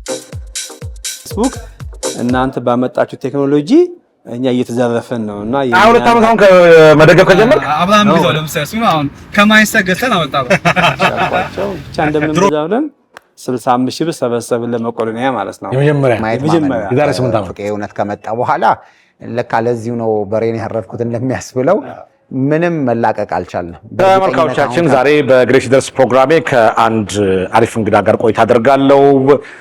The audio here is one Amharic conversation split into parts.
ፌስቡክ እናንተ ባመጣችሁ ቴክኖሎጂ እኛ እየተዘረፈን ነውና ሁለት ዓመት አሁን ከመደገፍ ከጀመርክ አብራም ቢዞ ለምሳሌ ሲሆን አሁን ከማይንስተር ገዝተን አወጣው ብቻ እንደምንዛውለን 65 ሺህ ብር ሰበሰብን ለመቆለኒያ ማለት ነው። የመጀመሪያ የዛሬ 8 ዓመት እውነት ከመጣ በኋላ ለካ ለዚሁ ነው በሬን ያረፍኩት እንደሚያስብለው ምንም መላቀቅ አልቻልንም። ተመልካቾቻችን ዛሬ በግሬስ ደርስ ፕሮግራሜ ከአንድ አሪፍ እንግዳ ጋር ቆይታ አደርጋለሁ።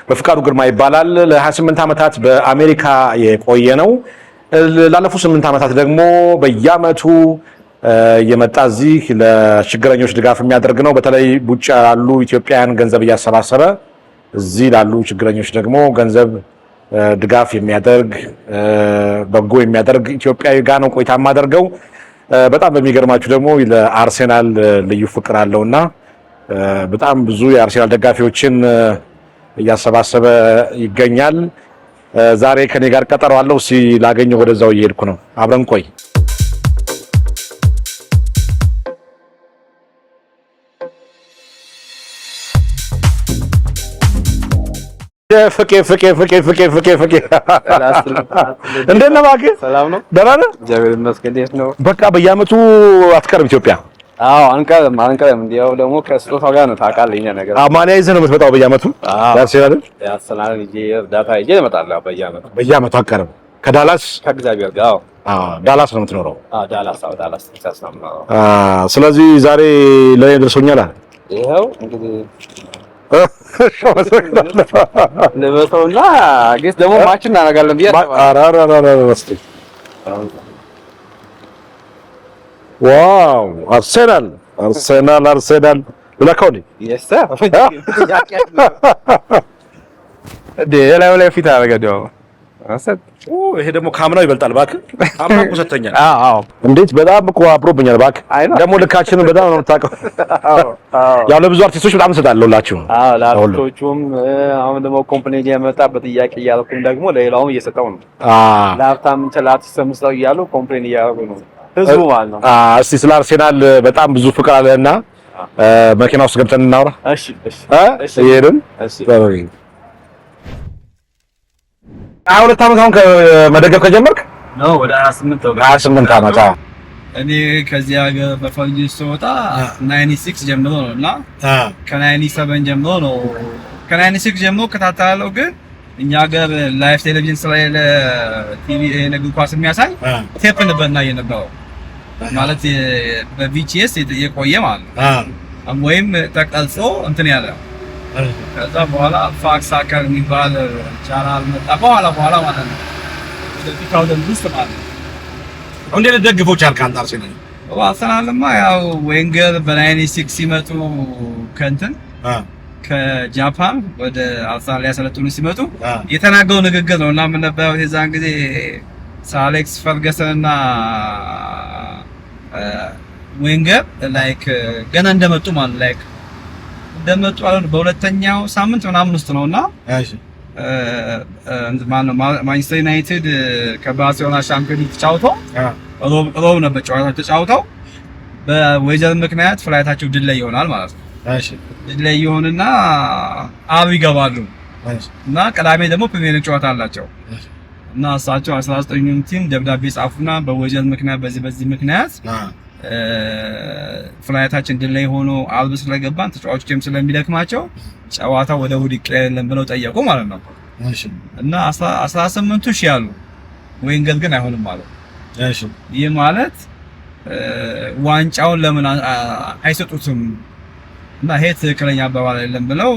በፍቃዱ ግርማ ይባላል። ለ28 ዓመታት በአሜሪካ የቆየ ነው። ላለፉት 8 ዓመታት ደግሞ በየዓመቱ የመጣ እዚህ ለችግረኞች ድጋፍ የሚያደርግ ነው። በተለይ ውጭ ያሉ ኢትዮጵያውያን ገንዘብ እያሰባሰበ እዚህ ላሉ ችግረኞች ደግሞ ገንዘብ ድጋፍ የሚያደርግ በጎ የሚያደርግ ኢትዮጵያዊ ጋር ነው ቆይታ የማደርገው። በጣም በሚገርማችሁ ደግሞ ለአርሴናል ልዩ ፍቅር አለውና በጣም ብዙ የአርሴናል ደጋፊዎችን እያሰባሰበ ይገኛል። ዛሬ ከኔ ጋር ቀጠሮ አለው። ላገኘው ወደዛው እየሄድኩ ነው። አብረን ቆይ። ፍቄ እንዴት ነህ? እባክህ ሰላም ነው? ደህና ነህ? እግዚአብሔር ይመስገን። እንዴት ነው? በቃ በየዓመቱ አትቀርም ኢትዮጵያ? አዎ አንቀርም። እንዲያው ደግሞ ከስጦታው ጋር ነው ታውቃለህ። እኛ ነገር ማንያ ይዘህ ነው የምትመጣው በየዓመቱ? ያሰናል እንጂ እርዳታ ይዤ እመጣለሁ በየዓመቱ አትቀርም? ከዳላስ ከእግዚአብሔር ጋር ዳላስ ነው የምትኖረው? ዳላስ ቴክሳስ ነው የምኖረው። ስለዚህ ዛሬ ለኔ ደርሶኛል። ይኸው እንግዲህ ለበሰውና ጌስ ደግሞ ማች እናደርጋለን ብዬ ዋው አርሴናል ብለከው ላይ ፊት አደረገ ደግሞ ይሄ ደግሞ ካምናው ይበልጣል። እባክህ አምና እኮ ሰተኛል። እንዴት በጣም እኮ አብሮብኛል። እባክህ ደግሞ ልካችንን በጣም ነው የምታውቀው። ያው ለብዙ አርቲስቶች በጣም እሰጣለሁላችሁ። ለአርቲስቶቹም አሁን ደግሞ ኮምፕሌን እየመጣ በጥያቄ እያልኩኝ ደግሞ ለሌላውም እየሰጠው ነው። ለሀብታም ለአርቲስት መስጠው እያሉ ኮምፕሌን እያደረጉ ነው ህዝቡ ማለት ነው። እስቲ ስለ አርሴናል በጣም ብዙ ፍቅር አለና መኪና ውስጥ ገብተን እናውራ። እሺ ይሄድን። ሁለት ዓመት አሁን ከመደገፍ ከጀመርክ ነው ወደ 28 ዓመት። እኔ ከዚህ ሀገር በፈረንጆች ስወጣ 96 ጀምሮ ነውና ከ97 ጀምሮ ነው። ከ96 ጀምሮ ከታተላለሁ። ግን እኛ ሀገር ላይቭ ቴሌቪዥን ስለሌለ ቲቪ እግር ኳስ የሚያሳይ ቴፕ ነበርና የነበረው ማለት በቪጂኤስ የቆየ ማለት ነው። ወይም ተቀርጾ እንትን ያለ ከዛ በኋላ ፋክስ አከር የሚባል ቻናል መጣ። በኋላ ማለት ነው ለፊታው ውስጥ ማለት ነው። እንዴት ደግፈው ቻልክ አንተ አርሴናል? አርሰናልማ ያው ዌንገር በ96 ሲመጡ ከእንትን ከጃፓን ወደ አርሰናል ያሰለጥኑ ሲመጡ የተናገሩ ንግግር ነው እና ምን ነበር የዛን ጊዜ አሌክስ ፈርገሰን እና ዌንገር ላይክ ገና እንደመጡ ማለት ላይክ እንደመጡ አሁን በሁለተኛው ሳምንት ምናምን ውስጥ ነውና ማነው ማንቸስተር ዩናይትድ ከባርሴሎና ሻምፒዮን ተጫውተው ሮብ ነበር ጨዋታው ተጫውተው በዌዘር ምክንያት ፍላይታቸው ድል ላይ ይሆናል ማለት ነው። ድል ላይ ይሆንና አርብ ይገባሉ እና ቅዳሜ ደግሞ ፕሪሚየር ሊግ ጨዋታ አላቸው እና እሳቸው 19ኙም ቲም ደብዳቤ ጻፉና በዌዘር ምክንያት በዚህ ምክንያት ፍላይታችን ድል ላይ ሆኖ አርብ ስለገባን ተጫዋቾችም ስለሚደክማቸው ጨዋታው ወደ እሑድ ይቀየርልን ብለው ጠየቁ ማለት ነው። እና 18 ሺህ ያሉ ዌንገር ግን አይሆንም ማለት ነው። ይህ ማለት ዋንጫውን ለምን አይሰጡትም? እና ይሄ ትክክለኛ አባባል አይደለም ብለው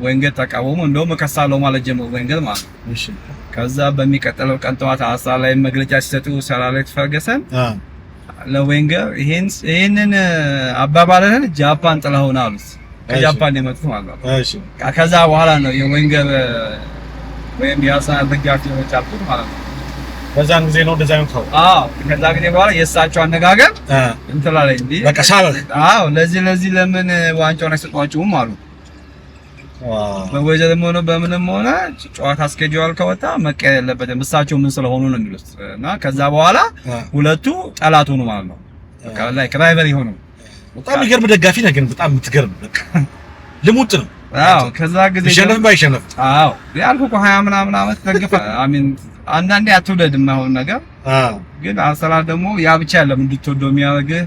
ዌንገር ተቃወሙ። እንደውም እከሳለሁ ማለት ጀመሩ ዌንገር ማለት ነው። ከዛ በሚቀጥለው ቀን ጠዋት አስራ ላይ መግለጫ ሲሰጡ ሰር አሌክስ ፈርገሰን ለዌንገር ይሄንን አባባልን ጃፓን ጥለውና አሉት። ከጃፓን የመጡት ማለት ነው። ከዛ በኋላ ነው የዌንገር ወይም የአርሰናል ደጋፊዎች አልኩት ማለት ነው። በዛን ጊዜ ነው እንደዛ ነው። ከዛ ጊዜ በኋላ የእሳቸው አነጋገር እንትን ላይ እንዴ በቃ ሳበህ ለዚህ ለምን ዋንጫውን አይሰጧቸውም አሉ። በወጀልም ሆነ በምንም ሆነ ጨዋታ ስኬጁል ከወጣ መቀየር የለበትም እሳቸው ምን ስለሆኑ ነው የሚሉት። እና ከዛ በኋላ ሁለቱ ጠላት ሆኑ ማለት ነው። በቃ ላይ ራይቨሪ ሆኑ። በጣም የሚገርም ደጋፊ ነህ ግን በጣም የምትገርም በቃ ልሙጥ ነው። አዎ ከዛ ጊዜ ይሸነፍ ባይሸነፍ አዎ ያልኩህ እኮ 20 ምናምን ዓመት ደግፈ አሚን አንዳንዴ አትውደድ የማይሆን ነገር ግን አርሰናል ደግሞ ያ ብቻ አይደለም እንድትወደው የሚያደርግህ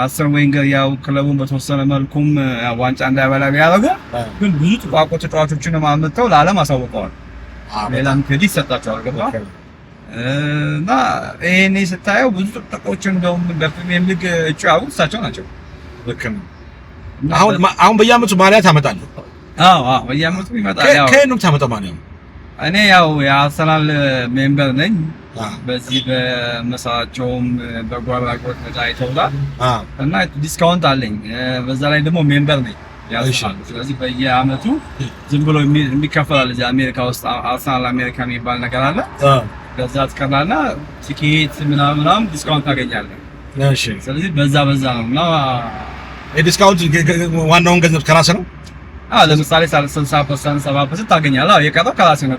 አርሰን ዌንገር ያው ክለቡን በተወሰነ መልኩም ዋንጫ እንዳይበላ ቢያደርጉ ግን ብዙ ተጫዋቾችን ማምጥተው ለዓለም አሳውቀዋል። ሌላም ክሬዲት ሰጣቸዋል። ገባ እና ይሄኔ ስታየው ብዙ ተጫዋቾችን እንደውም በፕሪሚየር ሊግ እጩ ያሉት እሳቸው ናቸው። ልክ ነው። አሁን በየዓመቱ ማሊያ ታመጣለህ? አዎ በየዓመቱ ይመጣል። ያው ከየት ነው የምታመጣው ማሊያ? እኔ ያው የአርሰናል ሜምበር ነኝ። በዚህ በመሳቸውም በጓራቆት ነፃ ይተውላል እና ዲስካውንት አለኝ። በዛ ላይ ደግሞ ሜምበር ነኝ ያስፈልጋል። ስለዚህ በየዓመቱ ዝም ብሎ የሚከፈላል። እዚህ አሜሪካ ውስጥ አርሰናል አሜሪካ የሚባል ነገር አለ። ከዛ ትከፍላለና ቲኬት ምናምን ዲስካውንት ታገኛለህ። እሺ ስለዚህ በዛ ነው እና ዲስካውንት ዋናውን ገንዘብ ከራስህ ነው? ለምሳሌ 60% 70% ታገኛለህ። የቀረው ከራስህ ነው።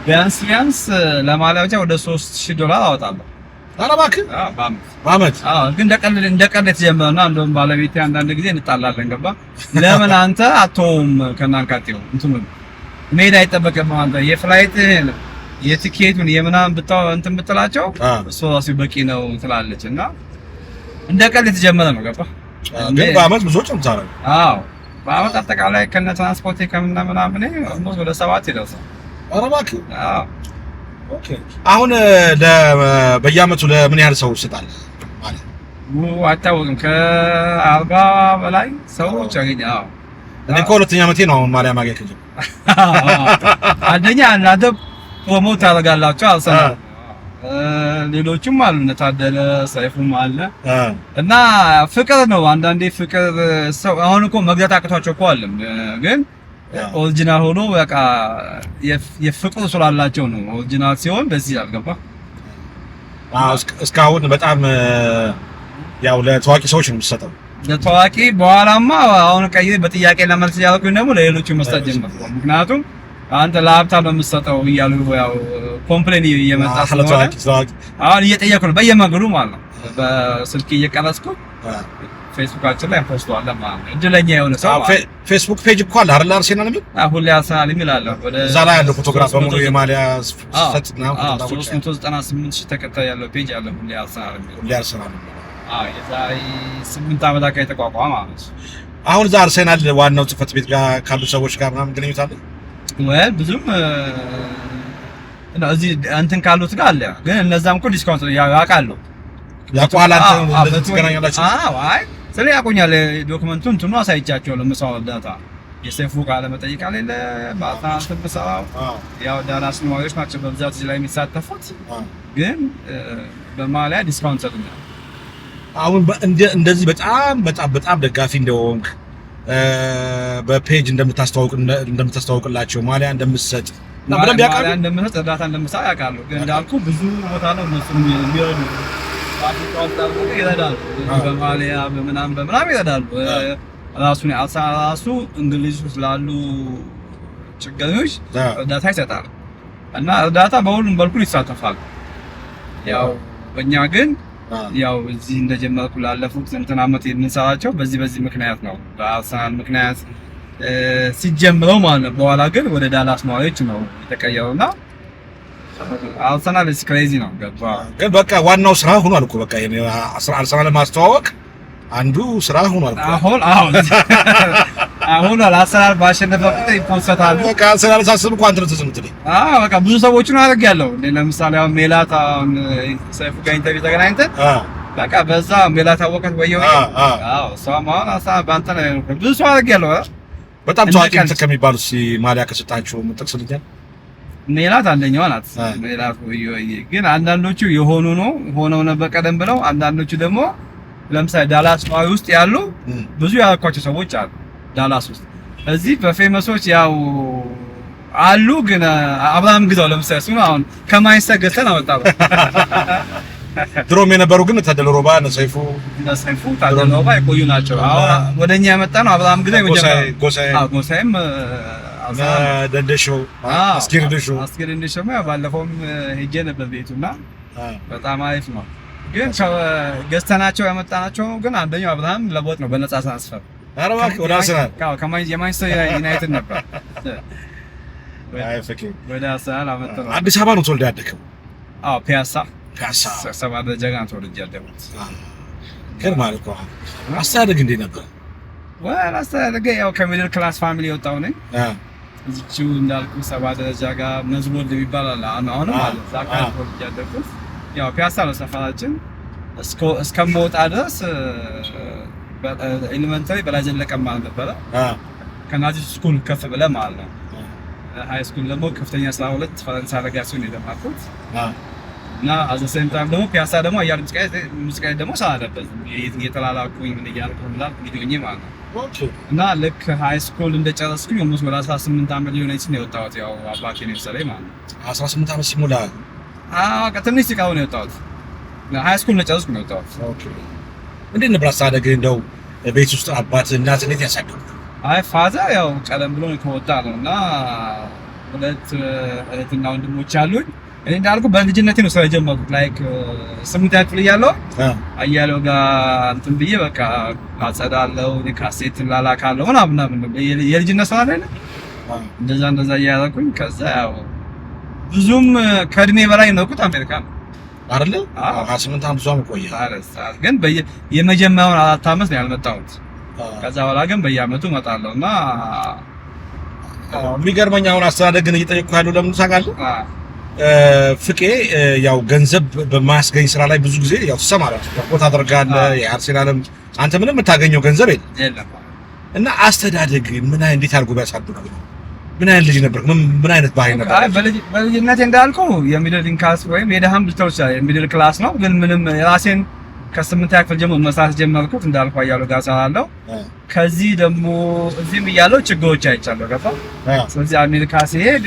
ቢያንስ ለማሊያ ብቻ ወደ $3000 አወጣለሁ። ኧረ እባክህ በዓመት? ግን እንደ ቀልድ የተጀመረ ነው። እንደውም ባለቤቴ አንዳንድ ጊዜ እንጣላለን። ገባ ለምን አንተ አትተውም ከናንካቴው እንትኑ መሄድ አይጠበቅም አንተ የፍላይት የቲኬቱን የምናምን እንትን ብትላቸው እሱ ራሱ በቂ ነው ትላለች እና እንደ ቀልድ የተጀመረ ነው። ገባ ግን በዓመት ብዙዎች ነው የምታደርገው? አዎ በዓመት አጠቃላይ ከነ ትራንስፖርት ከምናምን ወደ 7 ይደርሳል። ኧረ እባክህ ኦኬ። አሁን በየዓመቱ ለምን ያህል ሰው ይሰጣል ማለት አይታወቅም። ከ40 በላይ ሰዎች ያገኛል። እኔ እኮ 2ኛ ዓመቴ ነው አሁን ማሊያ ማግኘት ከጀመርኩ። አንደኛ እናንተ ፕሮሞት ታደርጋላችሁ አርሰናል ሌሎችም አሉ እነ ታደለ ሰይፉም አለ እና ፍቅር ነው። አንዳንዴ ፍቅር ሰው አሁን እኮ መግዛት አቅቷቸው እኮ አለም ግን ኦሪጂናል ሆኖ በቃ የፍቅር ስላላቸው ነው። ኦሪጂናል ሲሆን ደስ ይላል። ገባ እስካሁን በጣም ያው ለታዋቂ ሰዎች ነው የሚሰጠው። ለታዋቂ በኋላማ አሁን ቀይ በጥያቄ ለመልስ ያልኩኝ ደግሞ ለሌሎቹ መስጠት ጀመርኩ። ምክንያቱም አንተ ለሀብታም ነው የምትሰጠው እያሉ ያው ኮምፕሌን እየመጣ ስለሆነ አሁን እየጠየቁ ነው በየመንገዱ ማለት ነው። በስልክ እየቀረጽኩ ፌስቡካችን ላይ ፖስት አለ ማለት ነው። እድለኛ የሆነ ሰው ፌስቡክ ፔጅ እኮ አለ አይደል? አርሰናል የሚል ሁሌ አርሰናል የሚል አለ። እዛ ላይ ያለው ፎቶግራፍ በሙሉ የማሊያ ሰጥና 398,000 ተከታይ ያለው ፔጅ አለ። ሁሌ አርሰናል የሚል ሁሌ አርሰናል የሚል የዛሬ 8 ዓመት አካባቢ የተቋቋመ ማለት ነው። አሁን እዛ አርሰናል ዋናው ጽህፈት ቤት ጋር ካሉ ሰዎች ጋር ምናምን ግንኙነት አለ ወይ? ብዙም እዚህ እንትን ካሉት ጋር አለ። ግን እነዛም እኮ ዲስካውንት ያውቃሉ። ያውቃል አንተ እንደዚህ ትገናኛላችሁ? አይ ስለ ያቆኛል ዶክመንቱን እንትኑ አሳይቻቸው ለምሳው ዳታ የሰይፉ ቃለ መጠይቅ አለ በአታንት በሰራው ያው ዳላስ ነዋሪዎች ናቸው በብዛት እዚህ ላይ የሚሳተፉት። ግን በማሊያ ዲስካውንት ሰጥተናል። አሁን እንደዚህ በጣም ደጋፊ እንደሆንክ በፔጅ እንደምታስተዋውቅላቸው ማሊያ እንደምትሰጥ እና በደንብ ያውቃሉ። ማሊያ እንደምትሰጥ እርዳታ እንደምትሰጥ ያውቃሉ። ግን እንዳልኩ ብዙ ቦታ ነው እነሱ የሚረዱ ይረዳሉ። በማሊያ በምናምን ይረዳሉ። ራሱ እንግሊዝ ውስጥ ላሉ ችግረኞች እርዳታ ይሰጣል እና እርዳታ በሁሉም በኩል ይሳተፋል። ያው በእኛ ግን ያው እዚህ እንደጀመርኩ ላለፉት እንትን ዓመት የምንሰራቸው በዚህ ምክንያት ነው። በአርሰናል ምክንያት ሲጀምረው ማለት ነው። በኋላ ግን ወደ ዳላስ ነዋሪዎች ነው የተቀየረውና አርሰናል ክሬዚ ነው። ገባ ግን በቃ ዋናው ስራ ሆኗል እኮ በቃ አርሰናል ማስተዋወቅ አንዱ ስራ ሆኗል። አሁን አርሰናል ባሸነፈ ቁጥር ይፖስታል። በቃ አርሰናል ሳስብ እንኳን አንተ ተዝም ትልኝ በቃ ብዙ ሰዎችን አድርጌያለሁ። ለምሳሌ አሁን ሜላት ሰይፉ ጋር ኢንተርቪው ተገናኝተን በቃ በዛ ሜላት አወቀት ወየው እሷም አሁን አርሰናል ባንተ ነው ብዙ ሰው አድርጌያለሁ። በጣም ታዋቂ ከሚባሉት ማሊያ ከሰጣችሁ የምትጠቅስልኛል? ሜላት አንደኛዋ ናት። ሜላት ግን አንዳንዶቹ የሆኑ ነው ሆነው ነበር ቀደም ብለው፣ አንዳንዶቹ ደግሞ ለምሳሌ ዳላስ ነዋሪ ውስጥ ያሉ ብዙ ያልኳቸው ሰዎች አሉ። ዳላስ ውስጥ እዚህ በፌመሶች ያው አሉ። ግን አብርሃም ግዛው ለምሳሌ እሱ አሁን ከማይንስተር ገዝተን አመጣው። ድሮም የነበሩ ግን ታደለ ሮባ ነሰይፉ ታደለ ሮባ የቆዩ ናቸው። አሁን ወደኛ የመጣ ነው አብርሃም ግዛው የመጀመሪያው ጎሳይም ደንደሾ አስኪርንደሾ ባለፈውም ሄጄ ነበር ቤቱና በጣም አሪፍ ነው። ግን ገዝተናቸው ያመጣናቸው ግን አንደኛው አብርሃም ለቦት ነው በነፃ ትራንስፈር አረባክ ወደ አርሰናል ከማንቸስተር ዩናይትድ ነበር። አይ ፍቄ ወደ አርሰናል አመጣው። አዲስ አበባ ነው ተወልደ ያደግከው? አዎ ፒያሳ ሰባ ሰባደ ጀጋን ተወልጄ ያደግኩት። ግን ማለት ነው አስተዳደግ እንዴት ነበር? አስተዳደግ ያው ከሚድል ክላስ ፋሚሊ የወጣው ነኝ። እዚሁ እንዳልኩ ሰባ ደረጃ ጋር መዝሙር የሚባል አለ አሁንም አለ። ዛካ ተወልጄ ያደግኩት ያው ፒያሳ ነው ሰፈራችን። እስከምወጣ ድረስ ኤሌመንታሪ በላይ ዘለቀ ማለት ነበረ። ከናዚ ስኩል ከፍ ብለህ ማለት ነው። ሃይ ስኩል ደግሞ ከፍተኛ 12 ፈረንሳይ ለጋሲዮን የደማኩት እና አዘ ሴም ታይም ደግሞ ፒያሳ ደግሞ አያር ሙዚቃ ደግሞ ሳደበት እየተላላኩኝ ምን እያልኩ ምናምን ቪዲዮኝ ማለት ነው። እና ልክ ሃይ ስኩል እንደጨረስኩኝ ኦልሞስት ወደ 18 ዓመት ሊሆነኝ ነው የወጣሁት። ያው አባቴ ነው የወሰደኝ ማለት ነው። 18 ዓመት ሲሞላ ከትንሽ ሲቃው ነው የወጣሁት። ሃይ ስኩል እንደጨረስኩ ነው የወጣሁት። እንዴት ነበር አስተዳደግ? እንደው ቤት ውስጥ አባት እናት እንዴት ያሳደጉ? አይ ፋዘር ያው ቀደም ብሎ ከወጣ ነው እና ሁለት እህትና ወንድሞች አሉኝ። እኔ እንዳልኩ በልጅነቴ ነው ስራ የጀመርኩት። ላይክ 8 ክፍል እያለሁ አያሌው ጋር እንትን ብዬ በቃ አጸዳለሁ፣ ካሴት ላላካለሁ ምናምን የልጅነት ስራ ላይ እንደዛ እያደረኩኝ ከዛ ያው ብዙም ከእድሜ በላይ ነው ቁጥ አሜሪካ ነው አይደል? 28 ዓመት ዟም ቆየ። ግን የመጀመሪያውን 4 ዓመት ነው ያልመጣሁት። ከዛ በኋላ ግን በየአመቱ እመጣለሁ እና የሚገርመኝ አሁን አስተዳደግን እየጠየቅኩ ያለው ለምን ታውቃለህ? ፍቄ ያው ገንዘብ በማያስገኝ ስራ ላይ ብዙ ጊዜ ያው ትሰማራለህ፣ ሰፖርት አደርጋለህ። የአርሴናልም አንተ ምንም የምታገኘው ገንዘብ የለም እና አስተዳደግ ምን አይነት እንዴት አድርጎ ቢያሳድጉ ምን አይነት ልጅ ነበር? ምን አይነት ባህሪ ነበር? በልጅነቴ እንዳልኩ የሚድል ክላስ ወይም የደሃም ልትለው ይችላል። የሚድል ክላስ ነው ግን ምንም የራሴን ከ8 ክፍል ጀምሮ መስራት ጀመርኩት። እንዳልኩ አያሌው ጋር ሰራለሁ። ከዚህ ደግሞ እዚህም እያለሁ ችግሮች አይቻለሁ። ገባ። ስለዚህ አሜሪካ ሲሄድ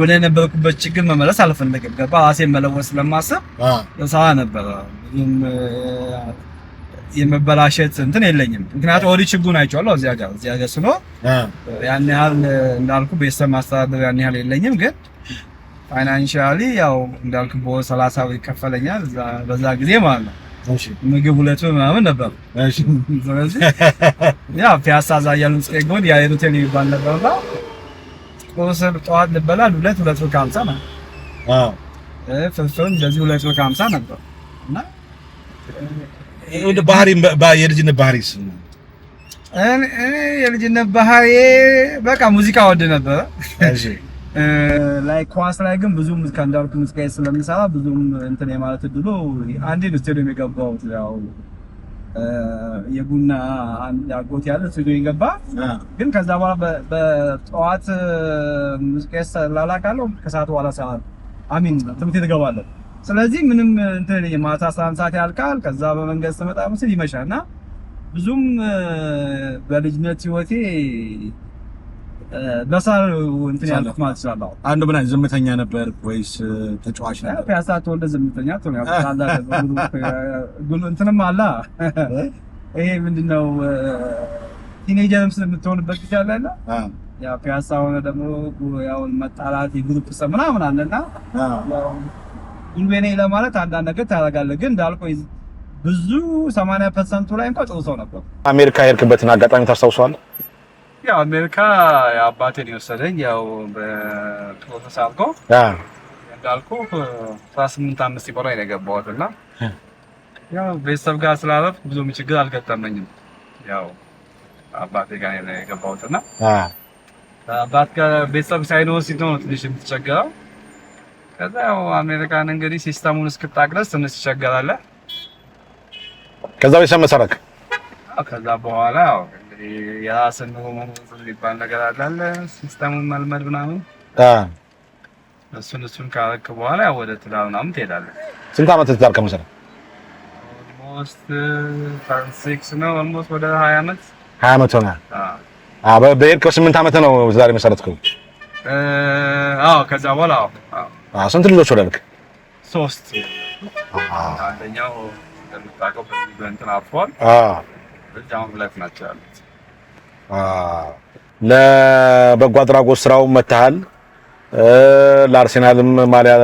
ወደ ነበርኩበት ችግር መመለስ አልፈለግም። ገባ። ራሴን መለወጥ ስለማስብ ሰራ ነበር። የመበላሸት እንትን የለኝም። ምክንያቱም ኦዲ ችግሩን አይቼዋለሁ። እዚያ ጋር ስኖር ያን ያህል እንዳልኩ ቤተሰብ ማስተዳደር ያን ያህል የለኝም ግን ፋይናንሻሊ ያው እንዳልኩ በ30 ብር ይከፈለኛል በዛ ጊዜ ማለት ነው። ምግብ 2 ብር ምናምን ነበር። ስለዚህ ያው ፒያሳ እዛ ያሉን ጽጌጎን ያ ሆቴል ይባል ነበርና ቁርስ ጠዋት ልበላ 2 ብር ከ50 ነው። ፍርፍር እንደዚህ 2 ብር ከ50 ነበር እና ባህሪ የልጅነት ባህሪስ? የልጅነት ባህሪ በቃ ሙዚቃ ወድ ነበር። ላይ ኳስ ላይ ግን ብዙም እስከንዳልኩ ሙዚቃ ስለምሰራ ብዙም እንትን የማለት እድሉ አንዴ ነው ስቴዲየም የገባሁት። ያው የቡና አጎት ያለ ስቱዲዮ ገባ። ግን ከዛ በኋላ በጠዋት ሙዚቃ ላላካለው ከሰዓት በኋላ ሰዓት አሚን ትምህርት ትገባለህ። ስለዚህ ምንም እንትን የማታ 11 ሰዓት ያልቃል። ከዛ በመንገድ ስመጣ መስል ይመሻልና ብዙም በልጅነት ህይወቴ ለሳር እንትን ያልኩት ማለት ይችላል። አንዱ ምን አይነት ዝምተኛ ነበር ወይስ ተጫዋች ነበር? ፒያሳ ተወልደ ዝምተኛ ነው ያው ታላ ጉሉ እንትንም አላ ይሄ ምንድነው ቲኔጀርም ስለምትሆንበት ጊዜ አለና ያ ፒያሳ ሆነ ደግሞ ያው መጣላት የግሩፕ ሰው ምናምን አለና ጉልቤኔ ለማለት አንዳንድ ነገር ታደርጋለህ። ግን እንዳልኩ ብዙ 80% ላይ እንኳን ጥሩ ሰው ነበር። አሜሪካ የሄድክበትን አጋጣሚ ታስታውሳለህ? ያው አሜሪካ አባቴን የወሰደኝ ያው በፕሮሰስ አልቆ እንዳልኩ 18 ዓመት ሲቆረኝ ነው የገባሁት እና ያው ቤተሰብ ጋር ስላረፍኩ ብዙም ችግር አልገጠመኝም። ያው አባቴ ጋር ነው የገባሁት እና አባት ጋር ቤተሰብ ሳይኖር ሲሆን ትንሽ የምትቸገረው። ከዛ ያው አሜሪካን እንግዲህ ሲስተሙን እስክታውቅ ድረስ ትንሽ ትቸገራለህ። ከዛ ቤተሰብ መሰረክ? ከዛ በኋላ ያው የራስን ኑሮ የሚባል ነገር አለ። ሲስተሙን መልመድ ምናምን እሱን ካረክ በኋላ ያው ወደ ትዳር ምናምን ትሄዳለህ። ስንት ዓመት ትዳር ከመሰረት? ኦልሞስት 6 ነው። ኦልሞስት ወደ 20 ዓመት 20 ዓመት ሆነ። በሄድከው 8 ዓመት ነው ትዳር የመሰረትከው? ከዛ በኋላ ስንት ልጆች ወለድክ? 3። አንደኛው እንደምታውቀው በእንትን አርፏል። በዛም ብለህ ናቸው ያሉት። ለበጎ አድራጎት ስራው መታሃል፣ ለአርሴናልም ማሊያ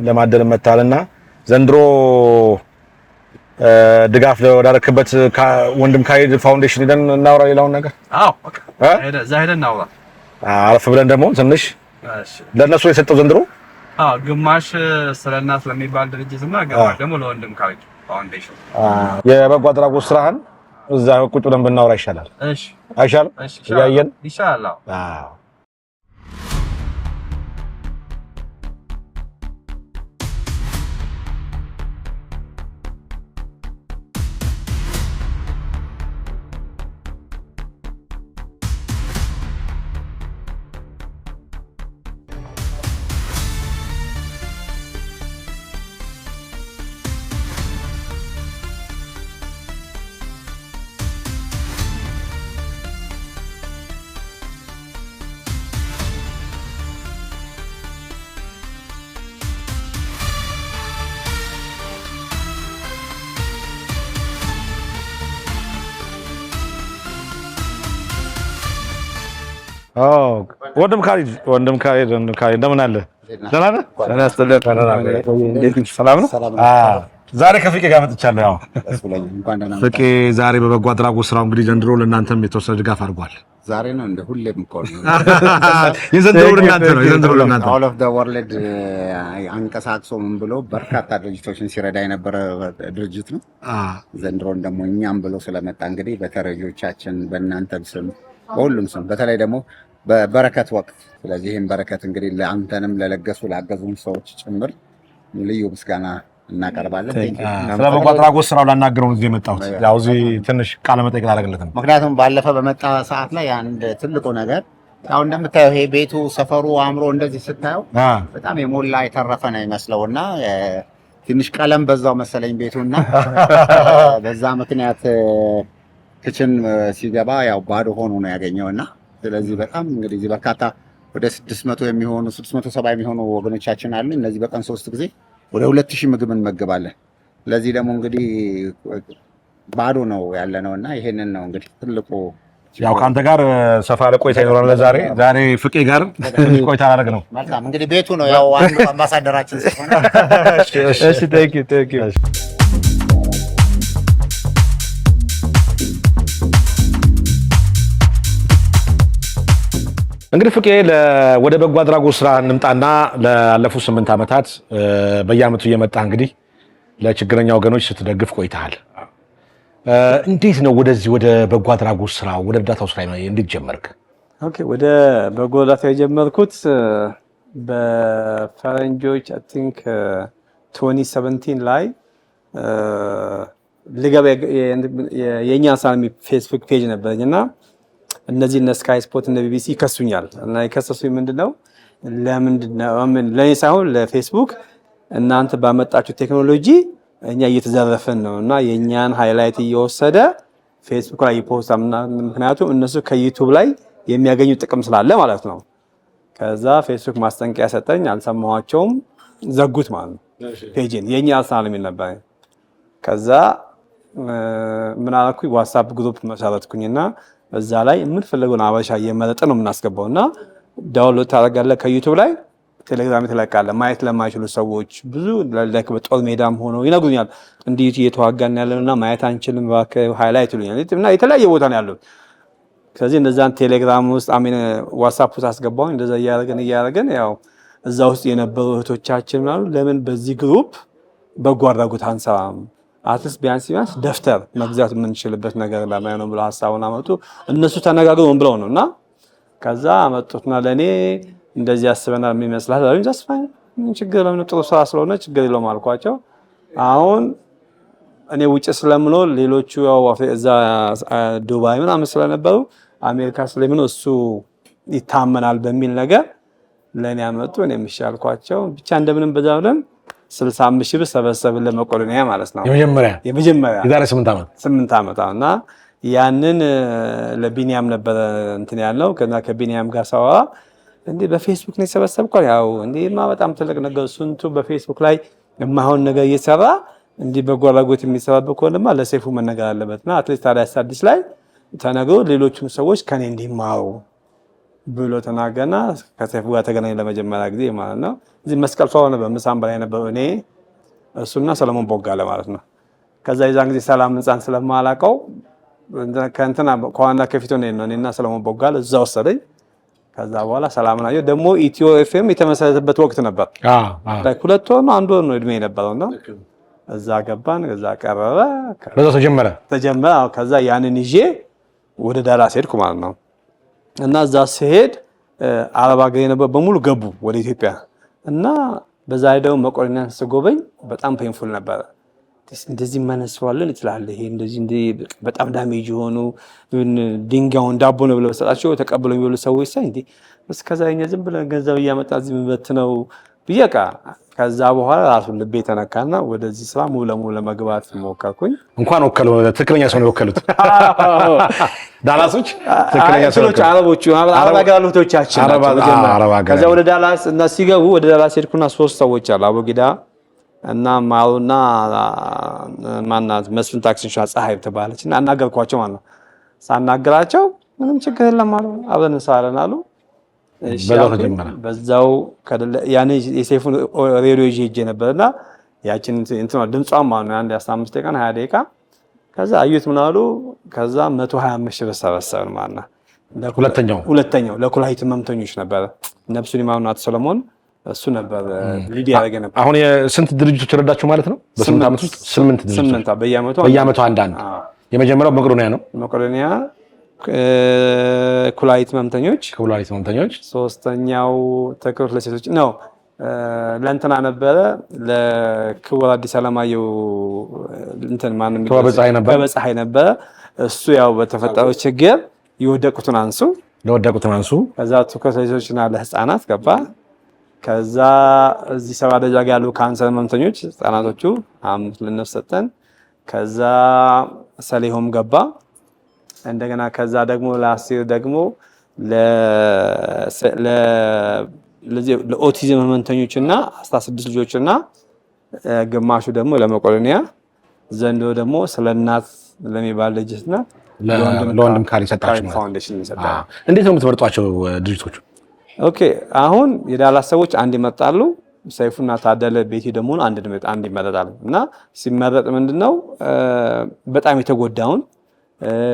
ለማደል መታሃልና ዘንድሮ ድጋፍ ወዳረክበት ወንድም ካይድ ፋውንዴሽን ሄደን እናውራ ሌላውን ነገር። አዎ በቃ እዛ ሄደን እናውራ። አረፍ ብለን ደግሞ ትንሽ ለነሱ የሰጠው ዘንድሮ ግማሽ ስለናት ለሚባል ድርጅትና ግማሽ ደግሞ ለወንድም ካይድ ፋውንዴሽን የበጎ አድራጎት ስራህን እዛ ቁጭ ብለን ብናወራ ይሻላል። እሺ አይሻልም? ያየን ይሻላል። አዎ ወንድም ካሊድ እንደምን አለ? ደህና ነህ? ሰላም ነው? ዛሬ ከፍቄ ጋር መጥቻለሁ። ያው ፍቄ ዛሬ በበጎ አድራጎት ስራው እንግዲህ ዘንድሮ ለእናንተም የተወሰነ ድጋፍ አድርጓል። ዛሬ ነው እንደ ሁሌም እኮ ነው። የዘንድሮ ለእናንተ ኦል ኦፍ ዘ ወርልድ አንቀሳቅሶ ምን ብሎ በርካታ ድርጅቶችን ሲረዳ የነበረ ድርጅት ነው። ዘንድሮን ደግሞ እኛም ብሎ ስለመጣ እንግዲህ በተረጆቻችን በእናንተም ስም በሁሉም ስም በተለይ ደግሞ በበረከት ወቅት ስለዚህ ይህን በረከት እንግዲህ ለአንተንም ለለገሱ ላገዙን ሰዎች ጭምር ልዩ ምስጋና እናቀርባለን። ስለ በጎ አድራጎት ስራው ላናግረው እዚህ የመጣሁት ያው እዚህ ትንሽ ቃለ መጠይቅ ላደርግለት ነው። ምክንያቱም ባለፈ በመጣ ሰዓት ላይ አንድ ትልቁ ነገር ያው እንደምታየው ይሄ ቤቱ ሰፈሩ አምሮ እንደዚህ ስታየው በጣም የሞላ የተረፈ ነው ይመስለውና ትንሽ ቀለም በዛው መሰለኝ ቤቱና በዛ ምክንያት ክችን ሲገባ ያው ባዶ ሆኖ ነው ያገኘውና ስለዚህ በጣም እንግዲህ እዚህ በርካታ ወደ 670 የሚሆኑ ወገኖቻችን አሉ። እነዚህ በቀን 3 ጊዜ ወደ 2000 ምግብ እንመግባለን። ለዚህ ደግሞ እንግዲህ ባዶ ነው ያለነውና ይሄንን ነው እንግዲህ ትልቁ ያው ካንተ ጋር ሰፋ ያለ ቆይታ ይኖራል። ዛሬ ፍቄ ጋር ቆይታ አደረግ ነው። መልካም እንግዲህ ቤቱ ነው ያው አንዱ አምባሳደራችን ስለሆነ እሺ ቴንክ ዩ እንግዲህ ፍቄ ወደ በጎ አድራጎት ስራ እንምጣና ላለፉት 8 ዓመታት በየዓመቱ እየመጣ እንግዲህ ለችግረኛ ወገኖች ስትደግፍ ቆይተሃል። እንዴት ነው ወደዚህ ወደ በጎ አድራጎት ስራ ወደ እርዳታው ስራ እንዴት ጀመርክ? ኦኬ ወደ በጎ እርዳታ የጀመርኩት በፈረንጆች አይ ቲንክ 2017 ላይ ልገባ የኛ ሳሚ ፌስቡክ ፔጅ ነበርኝና እነዚህ እነ ስካይ ስፖርት እነ ቢቢሲ ይከሱኛል እና የከሰሱኝ ምንድነው ለኔ ሳይሆን ለፌስቡክ እናንተ ባመጣችሁ ቴክኖሎጂ እኛ እየተዘረፈን ነው እና የኛን ሃይላይት እየወሰደ ፌስቡክ ላይ ይፖስት ምክንያቱም እነሱ ከዩቲዩብ ላይ የሚያገኙ ጥቅም ስላለ ማለት ነው። ከዛ ፌስቡክ ማስጠንቀቂያ ሰጠኝ፣ አልሰማኋቸውም፣ ዘጉት ማለት ነው ፔጅን የኛ ሳልሚ ነበር። ከዛ ምን አልኩኝ ዋትስአፕ ግሩፕ መሰረትኩኝና በዛ ላይ የምንፈልገውን አበሻ እየመረጠ ነው የምናስገባውና ዳውንሎድ ታደርጋለህ ከዩቲዩብ ላይ ቴሌግራም ትለቃለህ። ማየት ለማይችሉ ሰዎች ብዙ በጦር ሜዳም ሆነው ይነግሩኛል እንዴት እየተዋጋን ያለውና ማየት አንችልም እባክህ ሃይላይት ይሉኛል እና የተለያየ ቦታ ነው ያለው። ስለዚህ እንደዛን ቴሌግራም ውስጥ ዋትስአፕ ውስጥ አስገባሁኝ። እንደዛ እያደረገን ያው እዛ ውስጥ የነበሩ እህቶቻችን ምናሉ ለምን በዚህ ግሩፕ በጎ አድራጎት አንሰራም አትሊስት ቢያንስ ደፍተር መግዛት የምንችልበት ነገር ለማየት ነው ብለው ሀሳቡን አመጡ። እነሱ ተነጋግረው ምን ብለው ነውና ከዛ አመጡትና ለኔ እንደዚህ ያስበናል የሚመስላል አሉኝ። ተስፋኝ ምን ችግር ለምን ጥሩ ስራ ስለሆነ ችግር የለውም አልኳቸው። አሁን እኔ ውጭ ስለምኖር ሌሎቹ ያው እዛ ዱባይ ምናምን ስለነበሩ አሜሪካ ስለሚኖር እሱ ይታመናል በሚል ነገር ለኔ አመጡ። እኔ ምሻልኳቸው ብቻ እንደምንም በዛ ብለን 65 ሺህ ብር ሰበሰብን ለመቆለኒያ ማለት ነው። የመጀመሪያ የዛሬ 8 ዓመት እና ያንን ለቢኒያም ነበር እንትን ያለው። ከዛ ከቢኒያም ጋር ሳወራ እንዴ በፌስቡክ ነው የሰበሰብከው? ያው እንዴማ በጣም ትልቅ ነገር ስንቱ በፌስቡክ ላይ የማይሆን ነገር እየሰራ እንዴ በጎ አድራጎት የሚሰራበት ከሆነማ ለሰይፉ መነገር አለበትና አትሊስት ታዲያስ አዲስ ላይ ተነግሮ ሌሎችም ሰዎች ከኔ እንዲማሩ ብሎ ተናገና ከሰይፉ ጋር ተገናኝ ለመጀመሪያ ጊዜ ማለት ነው። እዚህ መስቀል ፋው ነበር ምሳም በላይ ነበር እኔ እሱና ሰለሞን ቦጋለ ማለት ነው። ከዛ የዛን ጊዜ ሰላም ህንፃን ስለማላውቀው ከእንትና ከዋና ከፊቱ ነው እኔና ሰለሞን ቦጋለ እዛ ወሰደኝ። ከዛ በኋላ ሰላም ናየው ደግሞ ኢትዮ ኤፍኤም የተመሰረተበት ወቅት ነበር። ሁለት ወር ነው አንድ ወር ነው እድሜ የነበረውና እዛ ገባን። ከዛ ቀረበ በዛ ተጀመረ። ከዛ ያንን ይዤ ወደ ዳላስ ሄድኩ ማለት ነው። እና እዛ ሲሄድ አረብ ሀገር የነበረ በሙሉ ገቡ ወደ ኢትዮጵያ እና በዛ ሄደው መቆለኛን ስጎበኝ በጣም ፔንፉል ነበረ። እንደዚህ ማነስዋለን ይችላል ይሄ እንደዚህ በጣም ዳሜጅ የሆኑ ድንጋዩን ዳቦ ነው ብለው ሰጣቸው ተቀብለው የሚበሉ ሰዎች ሳይ እንዴ እስከዛ እኛ ዝም ብለን ገንዘብ እያመጣ እዚህ ምበት ነው ብየቃ። ከዛ በኋላ ራሱን ልቤ ተነካና ወደዚህ ስራ ሙሉ ለሙሉ ለመግባት ሞከርኩኝ። እንኳን ወከሉ ትክክለኛ ሰው ነው የወከሉት ዳላሶች ትክክለኛ ሰው ነው አረቦቹ አረብ ሀገር እህቶቻችን ከዛ ወደ ዳላስ እና ሲገቡ ወደ ዳላስ ሄድኩና 3 ሰዎች አሉ አቡጊዳ እና ማውና ማናት መስፍን ታክሲን ፀሐይ ተባለች እና አናገርኳቸው ማለት ነው። ሳናገራቸው ምንም ችግር የለም አሉ አብረን እንሰራለን አሉ። በዛው ያኔ የሰይፉን ሬዲዮ ይዤ ሄጄ ነበርና ያችን እንትን ድምጿም ማለት ነው አንድ 15 ደቂቃ 20 ደቂቃ ከዛ አዩት ምን አሉ። ከዛ 125 ሺህ ሰበሰብን ማለት ነው። ሁለተኛው ለኩላሊት ህመምተኞች ነበር ነፍሱን ይማሩና አቶ ሰለሞን እሱ ነበር ሊዲ ያደረገ ነበር። አሁን የስንት ድርጅቶች ረዳችሁ ማለት ነው? በ8 ዓመት ውስጥ 8 ድርጅቶች በየዓመቱ አንዳንድ። የመጀመሪያው መቄዶንያ ነው። መቄዶንያ ኩላሊት ህመምተኞች፣ ሶስተኛው ተክሮት ለሴቶች ነው። ለእንትና ነበረ ለክቡር አዲስ አለማየሁ እንትን ማንም በፀሐይ ነበረ። እሱ ያው በተፈጠረው ችግር የወደቁትን አንሱ ከዛ ትኩረት ለሴቶችና ለህፃናት ገባ። ከዛ እዚህ ሰባ ደረጃ ጋር ያሉ ካንሰር ህመምተኞች ህፃናቶቹ 5 ለነፍስ ሰጠን። ከዛ ሰሌሆም ገባ እንደገና። ከዛ ደግሞ ለአሲር ደግሞ ለኦቲዝም ህመምተኞችና 16 ልጆችና ግማሹ ደግሞ ለመቄዶንያ ዘንድሮ ደግሞ ስለናት ለሚባል ልጅና ለወንድም ካሪ ሰጣችሁ ፋውንዴሽን ይሰጣል። እንዴት ነው የምትመርጧቸው ድርጅቶቹ? ኦኬ አሁን የዳላስ ሰዎች አንድ ይመጣሉ። ሰይፉና ታደለ ቤቴ ደግሞ አንድ ይመረጣሉ። እና ሲመረጥ ምንድነው በጣም የተጎዳውን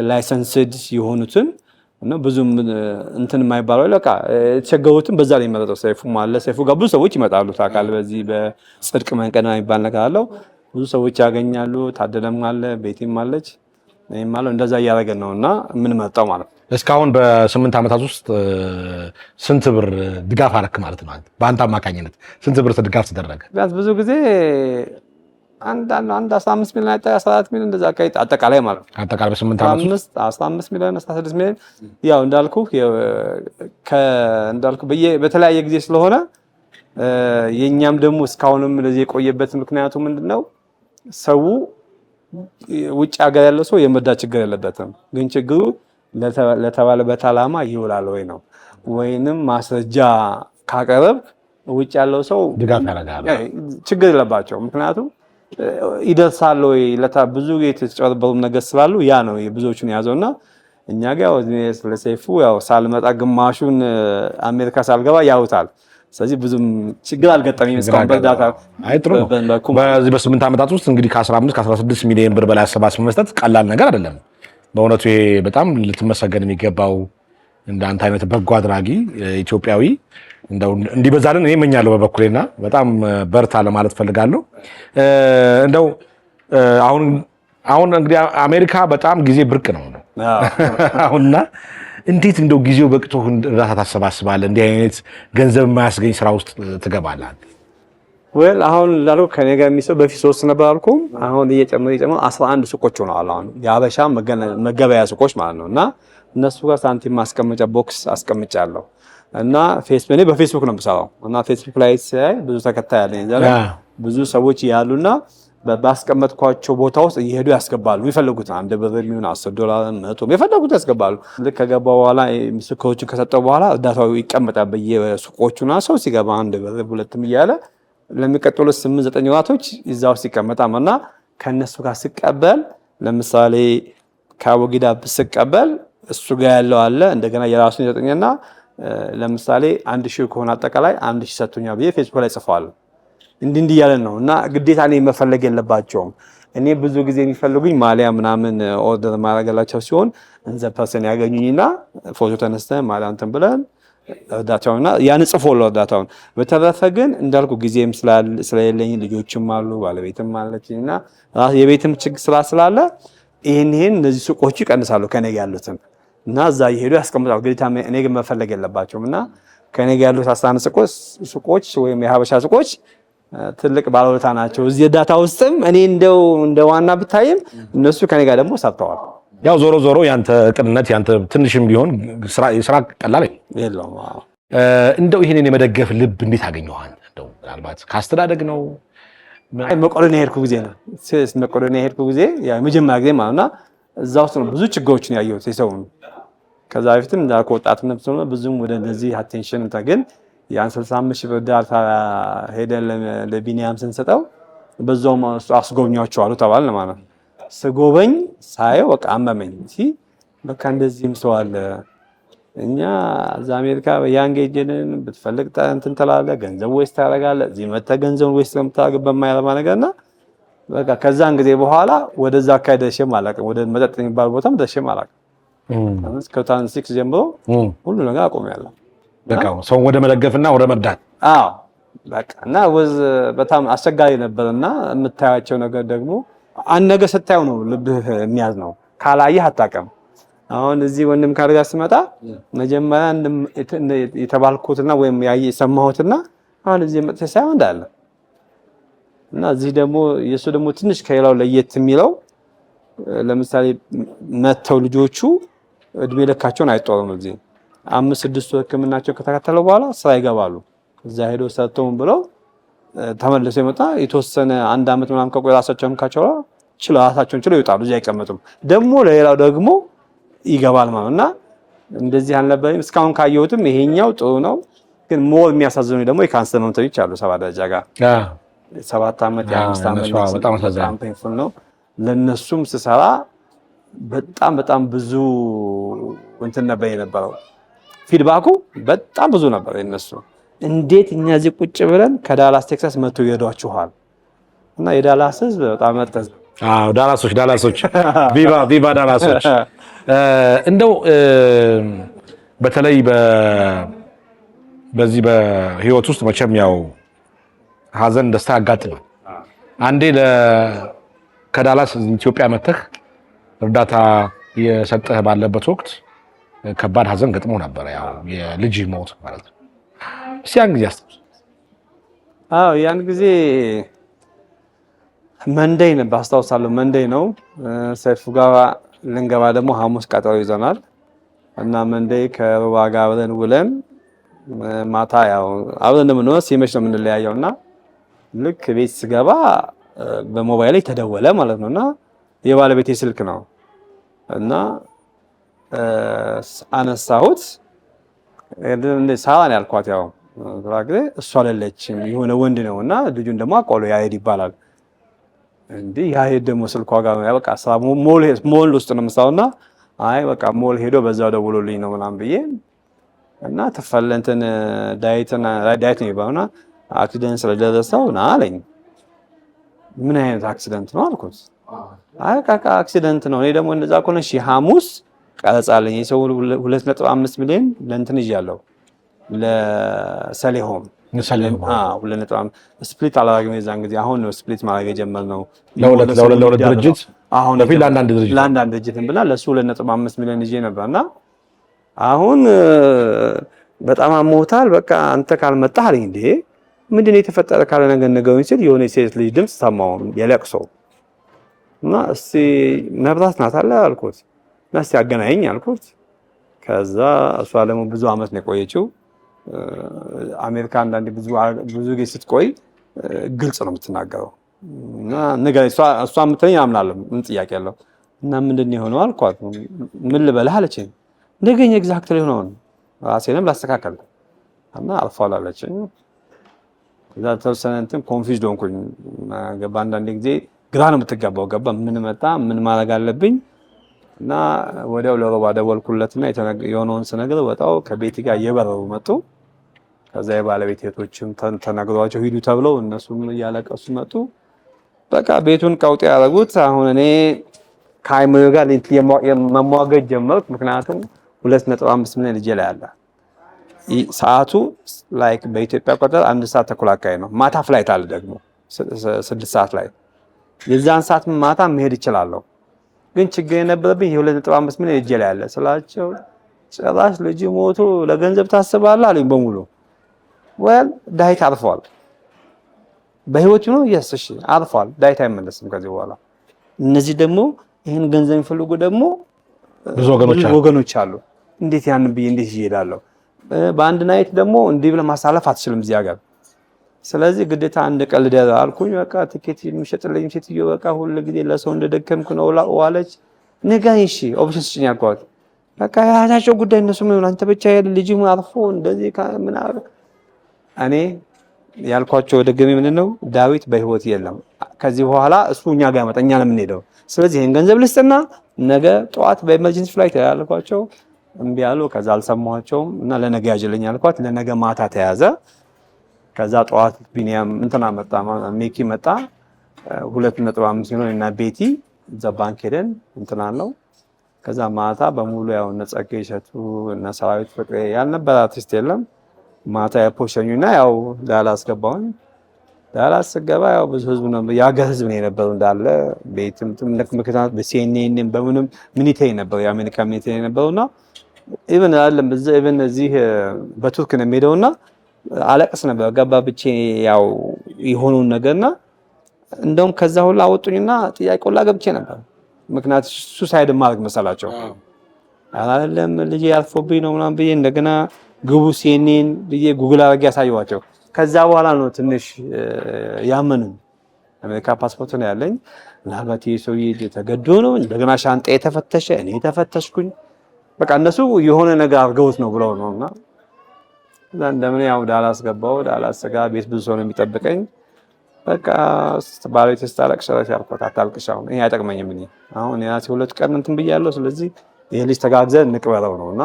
ላይሰንስድ የሆኑትን እና ብዙም እንትን የማይባለው ለካ የተቸገሩትን በዛ ላይ ይመረጣው። ሰይፉ ማለት ሰይፉ ጋር ብዙ ሰዎች ይመጣሉ። ታውቃለህ በዚህ በጽድቅ መንቀና የሚባል ነገር አለው። ብዙ ሰዎች ያገኛሉ። ታደለም አለ ቤቴም አለች እኔም ማለት እንደዛ እያደረገን ነውና ምን መጣው ማለት ነው። እስካሁን በ8 ዓመታት ውስጥ ስንት ብር ድጋፍ አረክ ማለት ነው? በአንተ አማካኝነት ስንት ብር ድጋፍ ተደረገ? ቢያንስ ብዙ ጊዜ አንድ 15 ሚሊዮን 14 ሚሊዮን እንደዛ አጠቃላይ ማለት ነው። አጠቃላይ በ8 ዓመት ውስጥ 15 ሚሊዮን 16 ሚሊዮን ያው እንዳልኩ በተለያየ ጊዜ ስለሆነ የኛም ደግሞ እስካሁንም ለዚህ የቆየበት ምክንያቱ ምንድነው ሰው ውጭ ሀገር ያለው ሰው የመርዳት ችግር የለበትም። ግን ችግሩ ለተባለበት ዓላማ ይውላል ወይ ነው ወይንም ማስረጃ ካቀረብ ውጭ ያለው ሰው ድጋፍ ያደርጋል ችግር የለባቸው። ምክንያቱም ይደርሳል ወይ ብዙ የተጨበረበሩ ነገር ስላሉ ያ ነው ብዙዎቹን ያዘውና እኛ ጋር ለሰይፉ ያው ሳልመጣ ግማሹን አሜሪካ ሳልገባ ያውታል። ስለዚህ ብዙም ችግር አልገጠመኝም እስካሁን በዳታ። አይ ጥሩ ነው። በዚህ በ8 ዓመታት ውስጥ እንግዲህ ከ15 ከ16 ሚሊዮን ብር በላይ አሰባስበ መስጠት ቀላል ነገር አይደለም። በእውነቱ ይሄ በጣም ልትመሰገን የሚገባው እንዳንተ አይነት በጎ አድራጊ ኢትዮጵያዊ እንደው እንዲበዛልን እኔ እመኛለሁ በበኩሌና በጣም በርታ ለማለት ፈልጋለሁ። እንደው አሁን እንግዲህ አሜሪካ በጣም ጊዜ ብርቅ ነው አሁንና እንዴት እንደው ጊዜው በቅቶ እርዳታ ታሰባስባለህ? እንዲህ አይነት ገንዘብ የማያስገኝ ስራ ውስጥ ትገባለህ? ወል አሁን ላልኩ ከኔ ጋር የሚሰው በፊት 3 ነበር አልኩ። አሁን እየጨመረ 11 ሱቆች ሆነዋል። አሁን የሀበሻ መገበያ ሱቆች ማለት ነው። እና እነሱ ጋር ሳንቲም ማስቀመጫ ቦክስ አስቀምጫለሁ እና በፌስቡክ ነው የምሰራው። እና ፌስቡክ ላይ ሳይ ብዙ ተከታይ ያለኝ ብዙ ሰዎች ያሉና ባስቀመጥኳቸው ቦታ ውስጥ እየሄዱ ያስገባሉ። ይፈልጉት አንድ ብር የሚሆን $10 100 የፈለጉት ያስገባሉ። ልክ ከገባ በኋላ ምስክሮቹን ከሰጠው በኋላ እርዳታው ይቀመጣል በየሱቆቹና ሰው ሲገባ አንድ ብር 2 እያለ ለሚቀጥሉት 8-9 ወራቶች እዛው ሲቀመጣና ከነሱ ጋር ሲቀበል ለምሳሌ ከአቡጊዳ ሲቀበል እሱ ጋር ያለው አለ እንደገና የራሱን ይሰጠኛና ለምሳሌ 1000 ከሆነ አጠቃላይ 1000 ሰጥቶኛል ብዬ ፌስቡክ ላይ ጽፏል። እንዲህ ያለ ነው እና ግዴታ እኔ መፈለግ የለባቸውም። እኔ ብዙ ጊዜ የሚፈልጉኝ ማሊያ ምናምን ኦርደር ማድረግላቸው ሲሆን እንዘ ፐርሰን ያገኙኝና ፎቶ ተነስተን ማሊያ እንትን ብለን እርዳታውና ያን ጽፎሎ እርዳታውን። በተረፈ ግን እንዳልኩ ጊዜም ስለሌለኝ ልጆችም አሉ ባለቤትም አለችኝና የቤትም ችግር ስላለ ይሄን እነዚህ ሱቆች ይቀንሳሉ ከኔ ጋር ያሉትን እና እዛ ይሄዱ ያስቀምጣሉ። ግዴታ እኔ ግን መፈለግ የለባቸውም እና ከኔ ጋር ያሉት 11 ሱቆች ወይም የሀበሻ ሱቆች ትልቅ ባለውለታ ናቸው። እዚህ እርዳታ ውስጥም እኔ እንደ ዋና ብታይም እነሱ ከኔ ጋር ደግሞ ሰርተዋል። ያው ዞሮ ያንተ ቅንነት ያንተ ትንሽም ቢሆን ስራ ቀላል የለውም። እንደው ይሄንን የመደገፍ ልብ እንዴት አገኘዋል? እንደው ምናልባት ካስተዳደግ ነው? መቆሎኒያ ሄድኩ ጊዜ ነው መቆሎኒያ ሄድኩ ጊዜ ያው መጀመሪያ ጊዜ ማለትና እዛ ውስጥ ነው ብዙ ችግሮችን ያየሁት የሰውን። ከዛ በፊትም እንዳልኩ ወጣትነት ስለሆነ ብዙም ወደ እንደዚህ አቴንሽን ግን ያን 65 ሺህ ብር ዳታ ሄደን ለቢኒያም ስንሰጠው በዛው አስጎብኛቸው አሉ ተባለ ማለት ነው። ስጎበኝ ሳየው በቃ አመመኝ። በቃ እንደዚህም ሰው አለ። እኛ እዛ አሜሪካ ያንግ ኤጀንትን ብትፈልግ እንትን ትላለህ፣ ገንዘብ ወይስ ታደርጋለህ፣ እዚህ መተህ ገንዘብ ወይስ ለምታደርግ በማይለማ ነገርና በቃ ከዛን ጊዜ በኋላ ወደዛ አካሄድ ደርሼም አላውቅም። ወደ መጠጥ የሚባል ቦታም ደርሼም አላውቅም። ከ2006 ጀምሮ ሁሉ ነገር አቆሚያለሁ። በቃ ሰው ወደ መለገፍና ወደ መርዳት በቃ እና በጣም አስቸጋሪ ነበርና የምታያቸው ነገር ደግሞ አንድ ነገር ስታየው ነው ልብህ የሚያዝ ነው። ካላየህ አታውቅም። አሁን እዚህ ወንድም ካርጋ ስመጣ መጀመሪያ የተባልኩትና ወይም የሰማሁትና አሁን እዚህ መጥተህ ሳይሆን እንዳለ እና እዚህ ደግሞ የሱ ደግሞ ትንሽ ከሌላው ለየት የሚለው ለምሳሌ መተው ልጆቹ እድሜ ልካቸውን አይጦሩም። እዚህ 5-6 ህክምናቸው ከተከታተለው በኋላ ስራ ይገባሉ። እዛ ሄዶ ሰርተው ብለው ተመልሰው ይመጣ የተወሰነ 1 አመት ምናምን ከቆይ ራሳቸውን ራሳቸውን ችለው ይወጣሉ። እዚህ አይቀመጡም። ደግሞ ለሌላው ደግሞ ይገባል ማለትና እንደዚህ አልነበረም። እስካሁን ካየሁትም ይሄኛው ጥሩ ነው። ግን ሞር የሚያሳዝኑ ደግሞ የካንሰር ህመምተኞች አሉ 7 ደረጃ ጋር 7 አመት የ5 አመት በጣም ፔንፉል ነው። ለነሱም ስሰራ በጣም ብዙ እንትን ነበር የነበረው። ፊድባኩ በጣም ብዙ ነበር የነሱ። እንዴት እኛ እዚህ ቁጭ ብለን ከዳላስ ቴክሳስ መጥቶ ይሄዷችኋል እና የዳላስ ህዝብ በጣም መርጠዝ ዳላሶች ቪቫ ዳላሶች። እንደው በተለይ በዚህ በህይወት ውስጥ መቼም ያው ሀዘን ደስታ ያጋጥማል። አንዴ ከዳላስ ኢትዮጵያ መተህ እርዳታ የሰጠህ ባለበት ወቅት ከባድ ሀዘን ገጥሞ ነበር። ያው የልጅ ሞት ማለት ነው። ያን ጊዜ አስታውስ። ያን ጊዜ መንደይ ነበር አስታውሳለሁ። መንደይ ነው። ሰይፉ ጋር ልንገባ ደግሞ ሐሙስ ቀጠሮ ይዘናል እና መንደይ ከሩባ ጋር አብረን ውለን ማታ ያው አብረን እንደምንሆን ሲመሽ ነው የምንለያየውና ልክ ቤት ስገባ በሞባይል ላይ ተደወለ ማለት ነውና የባለቤቴ ስልክ ነው እና አነሳሁት። ሳራን ያልኳት ያው ራግሬ እሷ አይደለችም የሆነ ወንድ ነውና ልጁን ደግሞ አቆሎ ያሄድ ይባላል። እንዴ ያሄድ ደግሞ ስልኳ ጋር ነው በቃ ሞል ውስጥ ነው የምሳውና አይ በቃ ሞል ሄዶ በዛው ደውሎልኝ ነው ምናምን ብዬ እና ተፈለንተን ዳይት ነው ይባውና አክሲደንት ስለደረሰው ና አለኝ። ምን አይነት አክሲደንት ነው አልኩት። አይ በቃ አክሲደንት ነው። እኔ ደግሞ እንደዛ ከሆነ ሐሙስ ቀረጻለኝ የሰው 2.5 ሚሊዮን ለእንትን ይያለው ለሰሌሆም 2.5 ስፕሊት አላደረግም የዛን ጊዜ። አሁን ነው ስፕሊት ማድረግ የጀመርነው ለሁለት ድርጅት። አሁን በፊት ለአንዳንድ ድርጅት ብላ ለሱ 2.5 ሚሊዮን ይዤ ነበርና አሁን በጣም አሞታል። በቃ አንተ ካልመጣህ አለኝ። እንዴ ምንድነው የተፈጠረ ካለ ነገር ነገሩኝ ሲል የሆነ ሴት ልጅ ድምጽ ሰማሁ የለቅሶ እና እስቲ መብራት ናት አለ አልኩት እና እስቲ አገናኘኝ አልኩት። ከዛ እሷ ደግሞ ብዙ አመት ነው የቆየችው አሜሪካ። አንዳንድ ብዙ ጊዜ ስትቆይ ግልጽ ነው የምትናገረው እና ነገር እሷ የምትለኝ አምናለሁ። ምን ጥያቄ ያለው እና ምንድነው የሆነው አልኳት። ምን ልበልህ አለችኝ። እንደገኝ ኤግዛክትሊ ሆነው ራሴንም ላስተካከል እና አልፏል አለችኝ። እዛ ተወሰነ እንትን ኮንፊውዝድ ሆንኩኝ። ገባ አንዳንድ ጊዜ ግራ ነው የምትገባው። ገባ ምን መጣ ምን ማድረግ አለብኝ እና ወዲያው ለሮባ ደወልኩለትና የሆነውን ስነግር ወጣው ከቤት ጋር እየበረሩ መጡ። ከዛ የባለቤት እህቶችም ተነግሯቸው ሂዱ ተብለው እነሱም እያለቀሱ መጡ። በቃ ቤቱን ቀውጤ ያደረጉት። አሁን እኔ ከአይምሮ ጋር መሟገድ ጀመርኩ። ምክንያቱም 2.5 ሚሊዮን ልጄ ላይ አለ። ሰዓቱ ላይክ በኢትዮጵያ ቆጠር 1 ሰዓት ተኩል አካባቢ ነው። ማታ ፍላይት አለ ደግሞ 6 ሰዓት ላይ የዛን ሰዓት ማታ መሄድ ይችላለሁ። ግን ችግር የነበረብኝ የ2.5 ሚሊዮን ልጄ ላይ አለ ስላቸው ጭራሽ ልጅ ሞቶ ለገንዘብ ታስባለህ አሉኝ በሙሉ። ወል ዳይት አርፏል። በህይወት ነው እሺ አርፏል። ዳይት አይመለስም ከዚህ በኋላ። እነዚህ ደግሞ ይሄን ገንዘብ የሚፈልጉ ደግሞ ብዙ ወገኖች አሉ። እንዴት ያን ብዬ እንዴት ይሄዳለሁ? በአንድ ናይት ደግሞ እንዲህ ብለህ ማሳለፍ አትችልም እዚህ ሀገር። ስለዚህ ግዴታ አንድ ቀልድ አልኩኝ። በቃ ትኬት የሚሸጥልኝ ሴትዮ በቃ ሁሉ ጊዜ ለሰው እንደደከምኩ ነው ዋለች። ንገረኝ እሺ ኦፕሽን ስጭኝ አልኳት። በቃ ያላቸው ጉዳይ እነሱ ምን አንተ ብቻ ያለ ልጅ አርፎ እንደዚህ ምን አለ። እኔ ያልኳቸው ደግሜ ምንድነው ዳዊት በህይወት የለም ከዚህ በኋላ እሱ እኛ ጋር ያመጣ እኛ ነው የምንሄደው። ስለዚህ ይሄን ገንዘብ ልስጥና ነገ ጠዋት በኤመርጀንሲ ፍላይት ያልኳቸው እምቢ አሉ። ከዛ አልሰማኋቸውም እና ለነገ ያጅልኝ አልኳት። ለነገ ማታ ተያዘ። ከዛ ጠዋት ቢኒያም እንትና መጣ ሜኪ መጣ 2.5 ሚሊዮን እና ቤቲ እዛ ባንክ ሄደን እንትና ነው። ከዛ ማታ በሙሉ ያው ነጸገ ይሸቱ እና ሰራዊት ፍቅሬ ያልነበረ አርቲስት የለም። ማታ ያፖሸኙና ያው ዳላስ ገባሁኝ። ዳላስ ገባ ያው ብዙ ህዝብ ነው ያገር ህዝብ ነው የነበረው እንዳለ ቤትም ምክንያት በሲኤንኤን በምንም ሚኒቴ ነበር የአሜሪካ ሚኒቴ ነበርና ኢቭን አይደለም ኢቭን እዚህ በቱርክ ነው የሚሄደውና አለቅስ ነበር ገባ ብቻ ያው የሆነውን ነገርና እንደውም ከዛ ሁሉ አወጡኝና ጥያቄው ላይ ገብቼ ነበር። ምክንያት ሱሳይድ ማድረግ መሰላቸው አይደለም ልጅ ያልፎብኝ ነው ምናምን ብዬ እንደገና ግቡ ሲኤንኤን ብዬ ጉግል አድርጌ ያሳየኋቸው። ከዛ በኋላ ነው ትንሽ ያመኑኝ። አሜሪካ ፓስፖርት ነው ያለኝ። ምናልባት የሰውዬ ተገዶ ነው እንደገና ሻንጣ የተፈተሸ እኔ ተፈተሽኩኝ። በቃ እነሱ የሆነ ነገር አድርገውት ነው ብለው ነውና እንደምን ያው ዳላስ ገባው። ዳላስ ጋር ቤት ብዙ ሰው ነው የሚጠብቀኝ። በቃ ባለቤት ስታለቅስ ያልኳት አታልቅሽ አሁን ይሄ አይጠቅመኝም። እኔ አሁን የራሴ 2 ቀን እንትን ብያለሁ። ስለዚህ ይሄ ልጅ ተጋግዘን እንቅበረው ነውና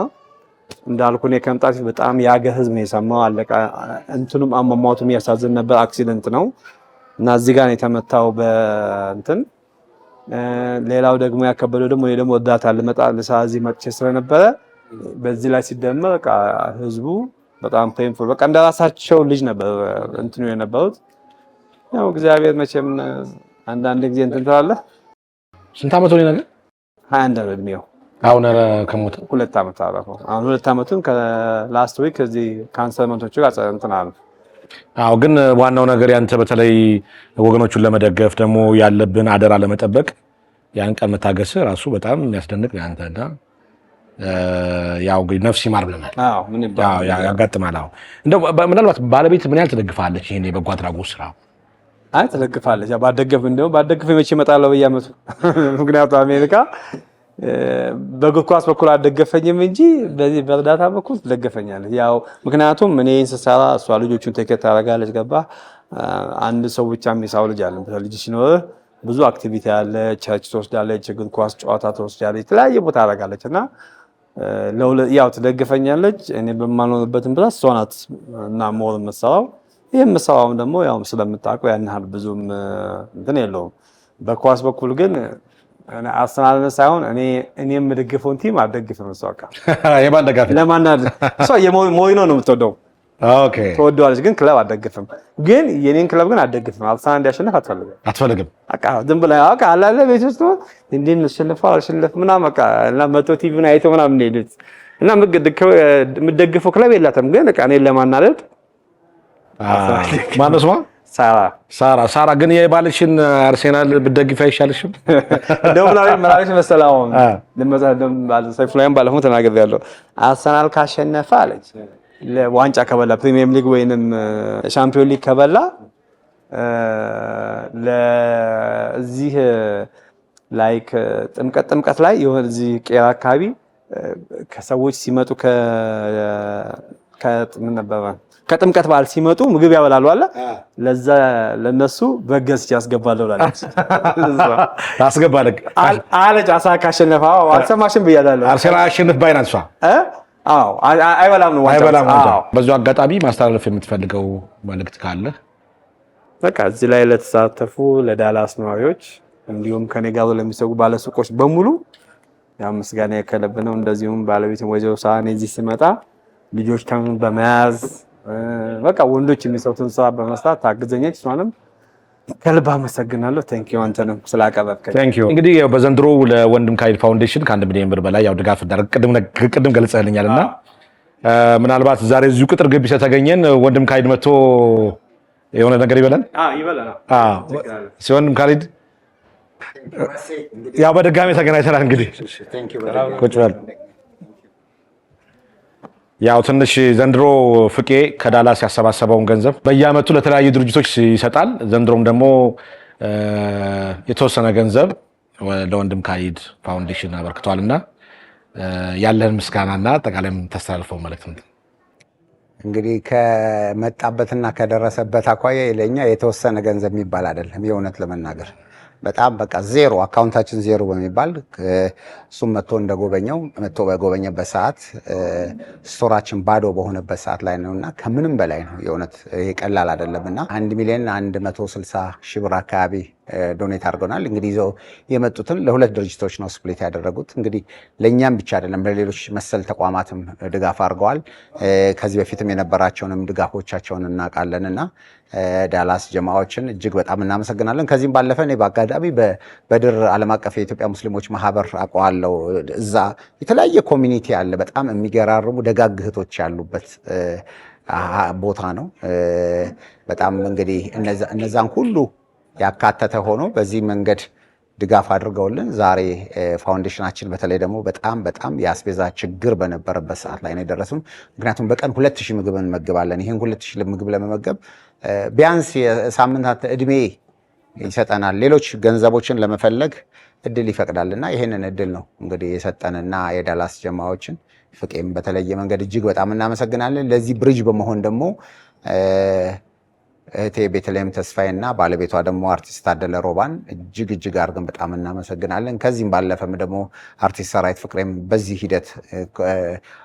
እንዳልኩ እኔ ከመምጣት በጣም ያገር ህዝብ ነው የሰማው። አለቃ እንትኑም አሟሟቱም ያሳዝን ነበር። አክሲደንት ነው እና እዚህ ጋር ነው የተመታው በእንትን ሌላው ደግሞ ያከበደው ደግሞ እኔ ደግሞ እርዳታ ልመጣ ለሳዚህ መጥቼ ስለነበረ በዚህ ላይ ሲደመር በቃ ህዝቡ በጣም ፔንፉል በቃ እንደራሳቸው ልጅ ነበር እንትኑ የነበሩት። ያው እግዚአብሔር መቼም አንዳንድ ጊዜ እንትን ትላለህ። ስንት አመት ሆነ ነገር 21 እድሜው አሁን ከሞተ 2 አመት አለፈው። አሁን 2 አመቱን ከላስት ዊክ እዚህ ካንሰር መንቶቹ ጋር እንትን አለ። አዎ ግን ዋናው ነገር ያንተ በተለይ ወገኖቹን ለመደገፍ ደግሞ ያለብን አደራ ለመጠበቅ ያን ቀን መታገስ ራሱ በጣም የሚያስደንቅ ነው። ያንተና ያው ነፍስ ይማር ብለናል። አዎ ምን ይባላል ያጋጥማል። አዎ እንደው ምናልባት ባለቤት ምን ያህል ትደግፋለች ይሄን የበጎ አድራጎት ስራ? አይ ትደግፋለች። ባደገፍ እንደው ባደገፍ መቼ እመጣለሁ በየአመቱ ምክንያቱም አሜሪካ በእግር ኳስ በኩል አልደገፈኝም እንጂ በዚህ በእርዳታ በኩል ትደገፈኛለች። ያው ምክንያቱም እኔ እንስሳራ እሷ ልጆቹን ቴኬት ታደርጋለች። ገባ አንድ ሰው ብቻ የሚሳው ልጅ አለ። ልጅ ሲኖር ብዙ አክቲቪቲ አለ። ቸርች ትወስዳለች፣ እግር ኳስ ጨዋታ ትወስዳለች፣ የተለያየ ቦታ ታደርጋለች እና ያው ትደግፈኛለች። እኔ በማልሆንበትም ድረስ እሷ ናት እና ሞር የምትሰራው። ይህም የምትሰራውም ደግሞ ያው ስለምታውቀው ያን ያህል ብዙም እንትን የለውም። በኳስ በኩል ግን አርሰናል ሳይሆን እኔ የምደግፈውን ቲም አልደግፍም። እሷ በቃ የማን ደጋፊ ለማናድ እሷ የሞሪኖ ነው የምትወደው። ኦኬ ትወደዋለች፣ ግን ክለብ አልደግፍም። ግን የኔን ክለብ ግን አልደግፍም። አርሰናል እንዲያሸንፍ አትፈልግም። በቃ ዝም ብለህ በቃ አላለ ቤት ውስጥ እንዴት ነው አልሸነፈ ምናምን በቃ እና መቶ ቲቪውን አይተው ምናምን ሄዱት እና የምደግፈው ክለብ የላትም። ግን በቃ እኔን ለማናደድ ማነው ስሟ? ሳራ ግን የባልሽን አርሴናል ብትደግፊ አይሻልሽም? እንደው ምናምን መሰላው ለመዛደም ሰይፉ ላይም ባለፈው ተናግሬያለሁ። አርሰናል ካሸነፈ አለች ለዋንጫ ከበላ ፕሪሚየር ሊግ ወይንም ሻምፒዮን ሊግ ከበላ ለዚህ ላይክ ጥምቀት ላይ የሆነ እዚህ ቄራ አካባቢ ከሰዎች ሲመጡ ምን ነበር ከጥምቀት በዓል ሲመጡ ምግብ ያበላሉ አለ። ለዛ ለነሱ በገዝ ያስገባሉ አለች። ታስገባለህ አለች። አሳ ካሸነፈ አልሰማሽም ብያለሁ። አርሰናል አሸንፍ ባይናሷ አዎ አይበላም ነው። በዚሁ አጋጣሚ ማስተላለፍ የምትፈልገው መልእክት ካለ? በቃ እዚህ ላይ ለተሳተፉ ለዳላስ ነዋሪዎች እንዲሁም ከኔ ጋር ለሚሰሩ ባለሱቆች በሙሉ ያው ምስጋና ከልብ ነው። እንደዚሁም ባለቤት ወይዘሮ ሳኔ እዚህ ሲመጣ ልጆች ታምን በመያዝ በቃ ወንዶች የሚሰሩትን ስራ በመስራት ታግዘኛች። እሷንም ከልብ አመሰግናለሁ። ቴንክ ዩ አንተንም ስላቀረብከኝ። ቴንክ ዩ። እንግዲህ በዘንድሮ ለወንድም ካይድ ፋውንዴሽን ከ1 ሚሊዮን ብር በላይ ያው ድጋፍ ቅድም ገልጸህልኛልና ምናልባት ዛሬ እዚሁ ቅጥር ግቢ ስለተገኘን ወንድም ካይድ መጥቶ የሆነ ነገር ይበላል። ወንድም ካይድ ያው በድጋሚ ተገናኝተናል። እንግዲህ ቁጭ በል። ያው ትንሽ ዘንድሮ ፍቄ ከዳላስ ያሰባሰበውን ገንዘብ በየአመቱ ለተለያዩ ድርጅቶች ይሰጣል። ዘንድሮም ደግሞ የተወሰነ ገንዘብ ለወንድም ካይድ ፋውንዴሽን አበርክቷልና ያለን ምስጋናና አጠቃላይም ተስተላልፈው መልእክት ነው። እንግዲህ ከመጣበትና ከደረሰበት አኳያ ለኛ የተወሰነ ገንዘብ የሚባል አይደለም። የእውነት ለመናገር በጣም በቃ ዜሮ አካውንታችን ዜሮ በሚባል እሱም መጥቶ በጎበኘበት ሰዓት ስቶራችን ባዶ በሆነበት ሰዓት ላይ ነውና ከምንም በላይ ነው። የእውነት ይሄ ቀላል አይደለምና 1,160,000 ብር አካባቢ ዶኔት አድርገናል። እንግዲህ ይዘው የመጡትን ለሁለት ድርጅቶች ነው ስፕሊት ያደረጉት። እንግዲህ ለእኛም ብቻ አይደለም ለሌሎች መሰል ተቋማትም ድጋፍ አድርገዋል። ከዚህ በፊትም የነበራቸውንም ድጋፎቻቸውን እናውቃለንና ዳላስ ጀማዎችን እጅግ በጣም እናመሰግናለን። ከዚህም ባለፈ እኔ በአጋጣሚ በድር ዓለም አቀፍ የኢትዮጵያ ሙስሊሞች ማህበር አውቀዋለሁ። እዛ የተለያየ ኮሚኒቲ አለ። በጣም የሚገራርሙ ደጋግ እህቶች ያሉበት ቦታ ነው። በጣም እንግዲህ እነዛን ሁሉ ያካተተ ሆኖ በዚህ መንገድ ድጋፍ አድርገውልን ዛሬ ፋውንዴሽናችን በተለይ ደግሞ በጣም የአስቤዛ ችግር በነበረበት ሰዓት ላይ ነው የደረሱን። ምክንያቱም በቀን 2000 ምግብ እንመግባለን። ይህን 2000 ምግብ ለመመገብ ቢያንስ የሳምንታት እድሜ ይሰጠናል። ሌሎች ገንዘቦችን ለመፈለግ እድል ይፈቅዳልና ይህንን እድል ነው እንግዲህ የሰጠንና የዳላስ ጀማዎችን ፍቄም በተለየ መንገድ እጅግ በጣም እናመሰግናለን። ለዚህ ብሪጅ በመሆን ደግሞ እህቴ ቤተልሔም ተስፋዬና ባለቤቷ ደግሞ አርቲስት ታደለ ሮባን እጅግ አድርገን በጣም እናመሰግናለን። ከዚህም ባለፈም ደግሞ አርቲስት ሰራዊት ፍቅሬም በዚህ ሂደት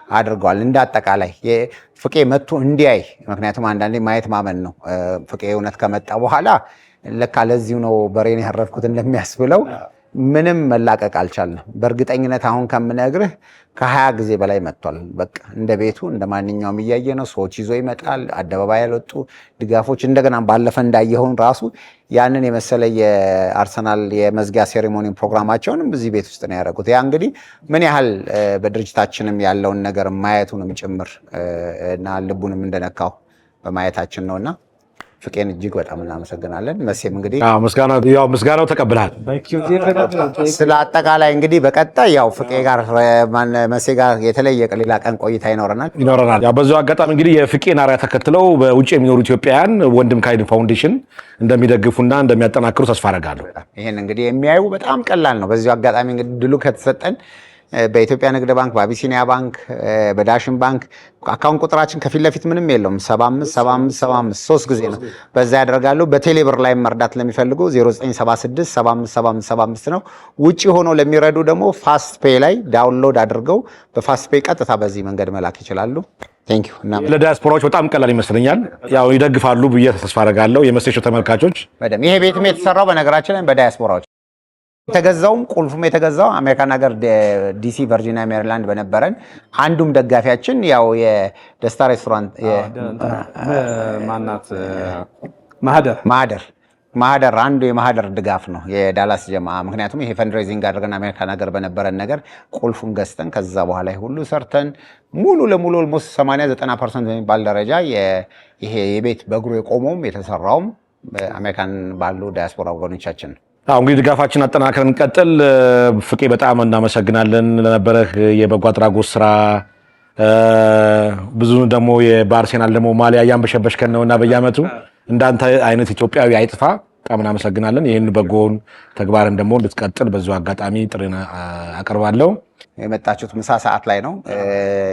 አድርገዋል። እንደ አጠቃላይ ፍቄ መጥቶ እንዲያይ፣ ምክንያቱም አንዳንዴ ማየት ማመን ነው። ፍቄ እውነት ከመጣ በኋላ ለካ ለዚሁ ነው በሬን ያረፍኩት እንደሚያስብለው ምንም መላቀቅ አልቻልንም። በእርግጠኝነት አሁን ከምነግርህ ከ20 ጊዜ በላይ መጥቷል። በቃ እንደ ቤቱ እንደ ማንኛውም እያየ ነው። ሰዎች ይዞ ይመጣል። አደባባይ ያልወጡ ድጋፎች እንደገና ባለፈ እንዳየኸውን ራሱ ያንን የመሰለ የአርሰናል የመዝጊያ ሴሬሞኒ ፕሮግራማቸውንም እዚህ ቤት ውስጥ ነው ያደረጉት። ያ እንግዲህ ምን ያህል በድርጅታችንም ያለውን ነገር ማየቱንም ጭምር እና ልቡንም እንደነካው በማየታችን ነውና ፍቄን እጅግ በጣም እናመሰግናለን። መሴም እንግዲህ ምስጋናው ተቀብለሃል። ስለ አጠቃላይ እንግዲህ በቀጣይ ያው ፍቄ ጋር መሴ ጋር የተለየ ሌላ ቀን ቆይታ ይኖረናል። ያው በዚሁ አጋጣሚ እንግዲህ የፍቄን አርአያ ተከትለው በውጭ የሚኖሩ ኢትዮጵያውያን ወንድም ካይድ ፋውንዴሽን እንደሚደግፉና እንደሚያጠናክሩ ተስፋ አደርጋለሁ። ይሄን እንግዲህ የሚያዩ በጣም ቀላል ነው። በዚሁ አጋጣሚ እንግዲህ ድሉ ከተሰጠን በኢትዮጵያ ንግድ ባንክ፣ በአቢሲኒያ ባንክ፣ በዳሽን ባንክ አካውንት ቁጥራችን ከፊት ለፊት ምንም የለውም። 75 3 ጊዜ ነው በዛ ያደርጋሉ። በቴሌብር ላይ መርዳት ለሚፈልጉ 0976757575 ነው። ውጪ ሆኖ ለሚረዱ ደግሞ ፋስት ፔይ ላይ ዳውንሎድ አድርገው በፋስት ፔይ ቀጥታ በዚህ መንገድ መላክ ይችላሉ። ቴንክ ዩ። ለዲያስፖራዎች በጣም ቀላል ይመስለኛል። ያው ይደግፋሉ ብዬ ተስፋ አደርጋለሁ። የመሴሾ ተመልካቾች ይሄ ቤትም የተሰራው በነገራችን ላይ በዲያስፖራዎች የተገዛውም ቁልፉም የተገዛው አሜሪካን ሀገር ዲሲ፣ ቨርጂኒያ፣ ሜሪላንድ በነበረን አንዱም ደጋፊያችን ያው የደስታ ሬስቶራንት ማናት ማህደር አንዱ የማህደር ድጋፍ ነው የዳላስ ጀማ። ምክንያቱም ይሄ ፈንድሬዚንግ አድርገን አሜሪካን ሀገር በነበረን ነገር ቁልፉን ገዝተን ከዛ በኋላ ሁሉ ሰርተን ሙሉ ለሙሉ ኦልሞስት 80-90% በሚባል ደረጃ ይሄ የቤት በእግሩ የቆመውም የተሰራውም አሜሪካን ባሉ ዲያስፖራ ወገኖቻችን ነው። እንግዲህ ድጋፋችን አጠናክረን እንቀጥል። ፍቄ በጣም እናመሰግናለን ለነበረህ የበጎ አድራጎት ስራ። ብዙ ደግሞ በአርሴናል ደግሞ ማሊያ እያንበሸበሽከን ነውና በየዓመቱ እንዳንተ አይነት ኢትዮጵያዊ አይጥፋ። በጣም እናመሰግናለን። ይህን በጎውን ተግባርን ደግሞ እንድትቀጥል በዚሁ አጋጣሚ ጥሪን አቀርባለሁ። የመጣችሁት ምሳ ሰዓት ላይ ነው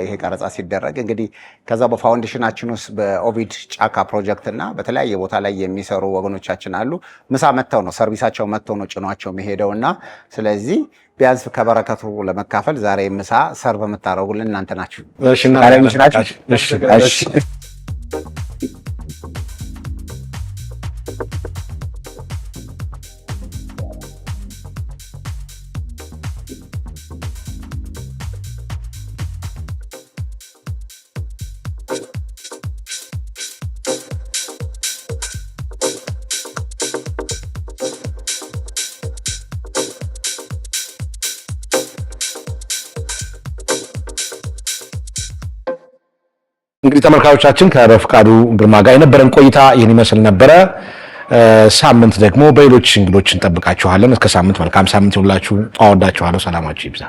ይሄ ቀረጻ ሲደረግ። እንግዲህ ከዛ በፋውንዴሽናችን ውስጥ በኦቪድ ጫካ ፕሮጀክት እና በተለያየ ቦታ ላይ የሚሰሩ ወገኖቻችን አሉ። ምሳ መጥተው ነው ሰርቪሳቸው መጥተው ነው ጭኗቸው መሄደው እና ስለዚህ ቢያንስ ከበረከቱ ለመካፈል ዛሬ ምሳ ሰርቭ የምታደርጉልን እናንተ ናችሁ። እሺ እንግዲህ ተመልካቾቻችን ከበፍቃዱ ግርማ ጋር የነበረን ቆይታ ይህን ይመስል ነበረ። ሳምንት ደግሞ በሌሎች እንግዶች እንጠብቃችኋለን። እስከ ሳምንት መልካም ሳምንት ይሁንላችሁ። አወዳችኋለሁ። ሰላማችሁ ይብዛ።